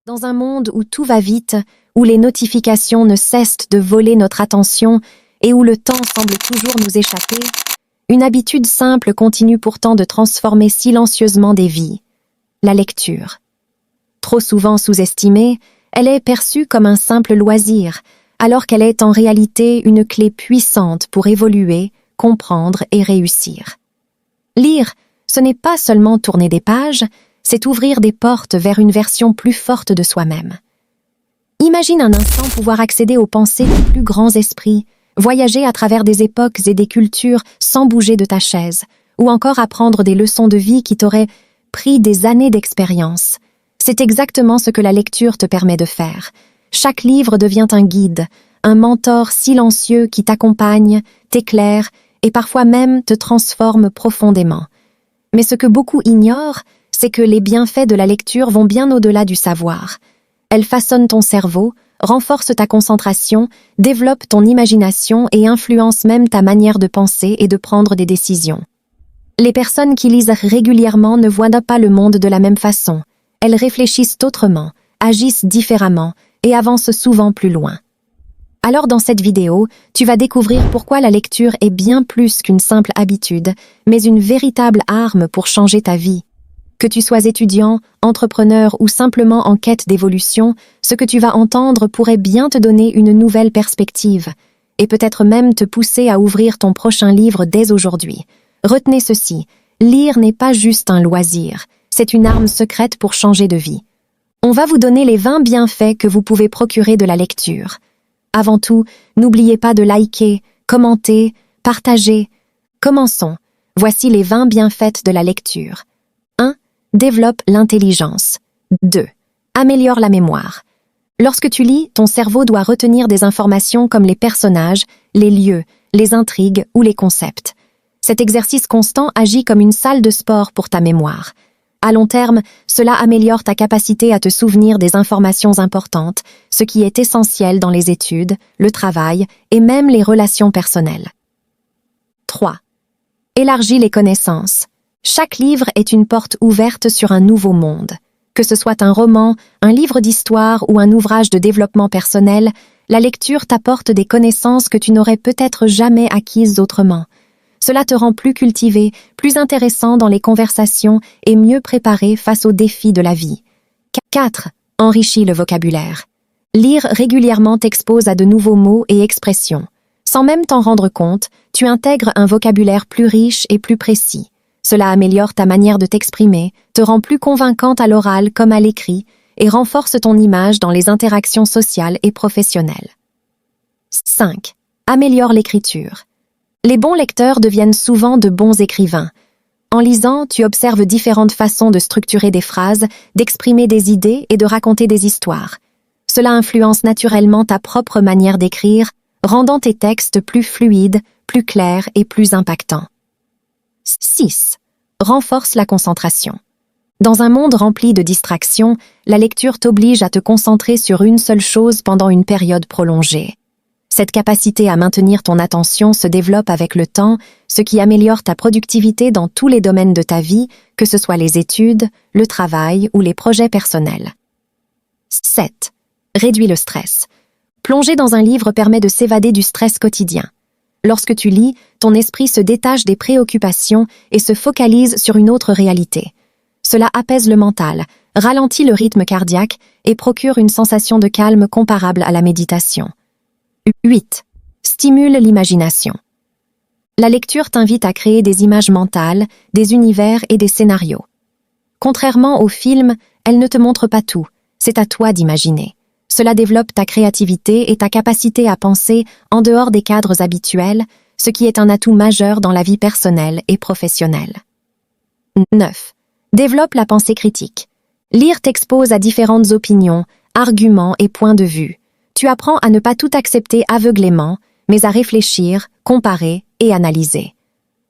Dans un monde où tout va vite, où les notifications ne cessent de voler notre attention et où le temps semble toujours nous échapper, une habitude simple continue pourtant de transformer silencieusement des vies. La lecture. Trop souvent sous-estimée, elle est perçue comme un simple loisir, alors qu'elle est en réalité une clé puissante pour évoluer, comprendre et réussir. Lire, ce n'est pas seulement tourner des pages, c'est ouvrir des portes vers une version plus forte de soi-même. Imagine un instant pouvoir accéder aux pensées des plus grands esprits, voyager à travers des époques et des cultures sans bouger de ta chaise, ou encore apprendre des leçons de vie qui t'auraient pris des années d'expérience. C'est exactement ce que la lecture te permet de faire. Chaque livre devient un guide, un mentor silencieux qui t'accompagne, t'éclaire et parfois même te transforme profondément. Mais ce que beaucoup ignorent, c'est que les bienfaits de la lecture vont bien au-delà du savoir. Elle façonne ton cerveau, renforce ta concentration, développe ton imagination et influence même ta manière de penser et de prendre des décisions. Les personnes qui lisent régulièrement ne voient pas le monde de la même façon. Elles réfléchissent autrement, agissent différemment et avancent souvent plus loin. Alors dans cette vidéo, tu vas découvrir pourquoi la lecture est bien plus qu'une simple habitude, mais une véritable arme pour changer ta vie. Que tu sois étudiant, entrepreneur ou simplement en quête d'évolution, ce que tu vas entendre pourrait bien te donner une nouvelle perspective et peut-être même te pousser à ouvrir ton prochain livre dès aujourd'hui. Retenez ceci, lire n'est pas juste un loisir, c'est une arme secrète pour changer de vie. On va vous donner les 20 bienfaits que vous pouvez procurer de la lecture. Avant tout, n'oubliez pas de liker, commenter, partager. Commençons. Voici les 20 bienfaits de la lecture. 1. Développe l'intelligence. 2. Améliore la mémoire. Lorsque tu lis, ton cerveau doit retenir des informations comme les personnages, les lieux, les intrigues ou les concepts. Cet exercice constant agit comme une salle de sport pour ta mémoire. À long terme, cela améliore ta capacité à te souvenir des informations importantes, ce qui est essentiel dans les études, le travail et même les relations personnelles. 3. Élargis les connaissances. Chaque livre est une porte ouverte sur un nouveau monde. Que ce soit un roman, un livre d'histoire ou un ouvrage de développement personnel, la lecture t'apporte des connaissances que tu n'aurais peut-être jamais acquises autrement. Cela te rend plus cultivé, plus intéressant dans les conversations et mieux préparé face aux défis de la vie. 4. Enrichis le vocabulaire. Lire régulièrement t'expose à de nouveaux mots et expressions. Sans même t'en rendre compte, tu intègres un vocabulaire plus riche et plus précis. Cela améliore ta manière de t'exprimer, te rend plus convaincante à l'oral comme à l'écrit et renforce ton image dans les interactions sociales et professionnelles. 5. Améliore l'écriture. Les bons lecteurs deviennent souvent de bons écrivains. En lisant, tu observes différentes façons de structurer des phrases, d'exprimer des idées et de raconter des histoires. Cela influence naturellement ta propre manière d'écrire, rendant tes textes plus fluides, plus clairs et plus impactants. 6. Renforce la concentration. Dans un monde rempli de distractions, la lecture t'oblige à te concentrer sur une seule chose pendant une période prolongée. Cette capacité à maintenir ton attention se développe avec le temps, ce qui améliore ta productivité dans tous les domaines de ta vie, que ce soit les études, le travail ou les projets personnels. 7. Réduis le stress. Plonger dans un livre permet de s'évader du stress quotidien. Lorsque tu lis, ton esprit se détache des préoccupations et se focalise sur une autre réalité. Cela apaise le mental, ralentit le rythme cardiaque et procure une sensation de calme comparable à la méditation. 8. Stimule l'imagination. La lecture t'invite à créer des images mentales, des univers et des scénarios. Contrairement aux films, elle ne te montre pas tout, c'est à toi d'imaginer. Cela développe ta créativité et ta capacité à penser en dehors des cadres habituels, ce qui est un atout majeur dans la vie personnelle et professionnelle. 9. Développe la pensée critique. Lire t'expose à différentes opinions, arguments et points de vue. Tu apprends à ne pas tout accepter aveuglément, mais à réfléchir, comparer et analyser.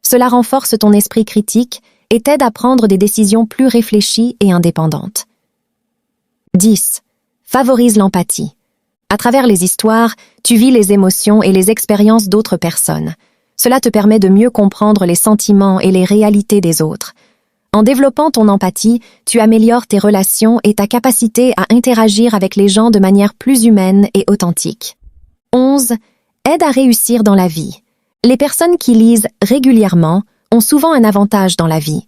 Cela renforce ton esprit critique et t'aide à prendre des décisions plus réfléchies et indépendantes. 10. Favorise l'empathie. À travers les histoires, tu vis les émotions et les expériences d'autres personnes. Cela te permet de mieux comprendre les sentiments et les réalités des autres. En développant ton empathie, tu améliores tes relations et ta capacité à interagir avec les gens de manière plus humaine et authentique. 11. Aide à réussir dans la vie. Les personnes qui lisent régulièrement ont souvent un avantage dans la vie.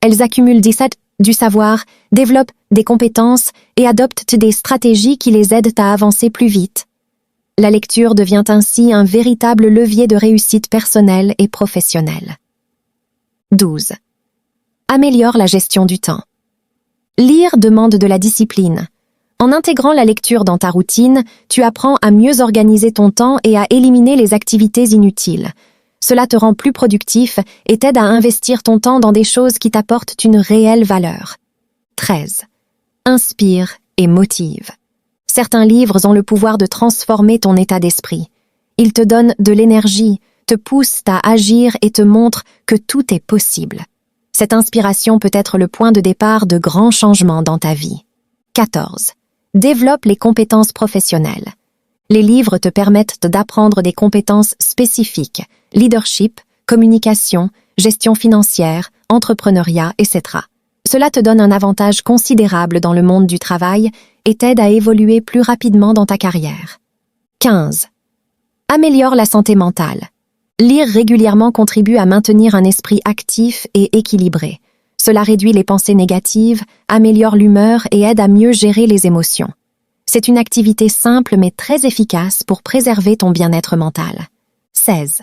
Elles accumulent du savoir, développent des compétences et adoptent des stratégies qui les aident à avancer plus vite. La lecture devient ainsi un véritable levier de réussite personnelle et professionnelle. 12. Améliore la gestion du temps. Lire demande de la discipline. En intégrant la lecture dans ta routine, tu apprends à mieux organiser ton temps et à éliminer les activités inutiles. Cela te rend plus productif et t'aide à investir ton temps dans des choses qui t'apportent une réelle valeur. 13. Inspire et motive. Certains livres ont le pouvoir de transformer ton état d'esprit. Ils te donnent de l'énergie, te poussent à agir et te montrent que tout est possible. Cette inspiration peut être le point de départ de grands changements dans ta vie. 14. Développe les compétences professionnelles. Les livres te permettent d'apprendre des compétences spécifiques, leadership, communication, gestion financière, entrepreneuriat, etc. Cela te donne un avantage considérable dans le monde du travail et t'aide à évoluer plus rapidement dans ta carrière. 15. Améliore la santé mentale. Lire régulièrement contribue à maintenir un esprit actif et équilibré. Cela réduit les pensées négatives, améliore l'humeur et aide à mieux gérer les émotions. C'est une activité simple mais très efficace pour préserver ton bien-être mental. 16.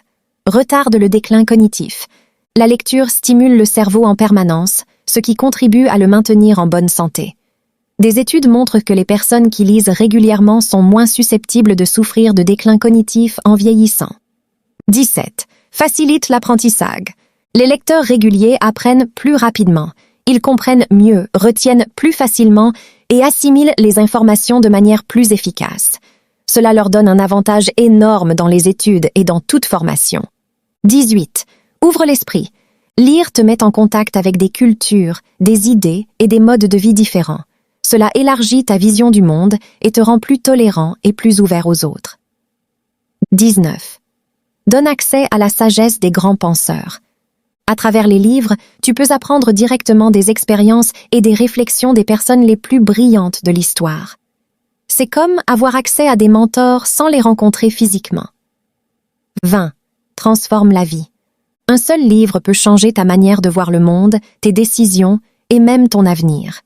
Retarde le déclin cognitif. La lecture stimule le cerveau en permanence, ce qui contribue à le maintenir en bonne santé. Des études montrent que les personnes qui lisent régulièrement sont moins susceptibles de souffrir de déclin cognitif en vieillissant. 17. Facilite l'apprentissage. Les lecteurs réguliers apprennent plus rapidement. Ils comprennent mieux, retiennent plus facilement et assimilent les informations de manière plus efficace. Cela leur donne un avantage énorme dans les études et dans toute formation. 18. Ouvre l'esprit. Lire te met en contact avec des cultures, des idées et des modes de vie différents. Cela élargit ta vision du monde et te rend plus tolérant et plus ouvert aux autres. 19. Donne accès à la sagesse des grands penseurs. À travers les livres, tu peux apprendre directement des expériences et des réflexions des personnes les plus brillantes de l'histoire. C'est comme avoir accès à des mentors sans les rencontrer physiquement. 20. Transforme la vie. Un seul livre peut changer ta manière de voir le monde, tes décisions et même ton avenir.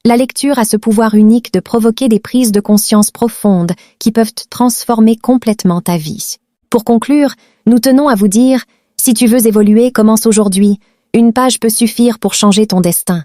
La lecture a ce pouvoir unique de provoquer des prises de conscience profondes qui peuvent transformer complètement ta vie. Pour conclure, nous tenons à vous dire, si tu veux évoluer, commence aujourd'hui. Une page peut suffire pour changer ton destin.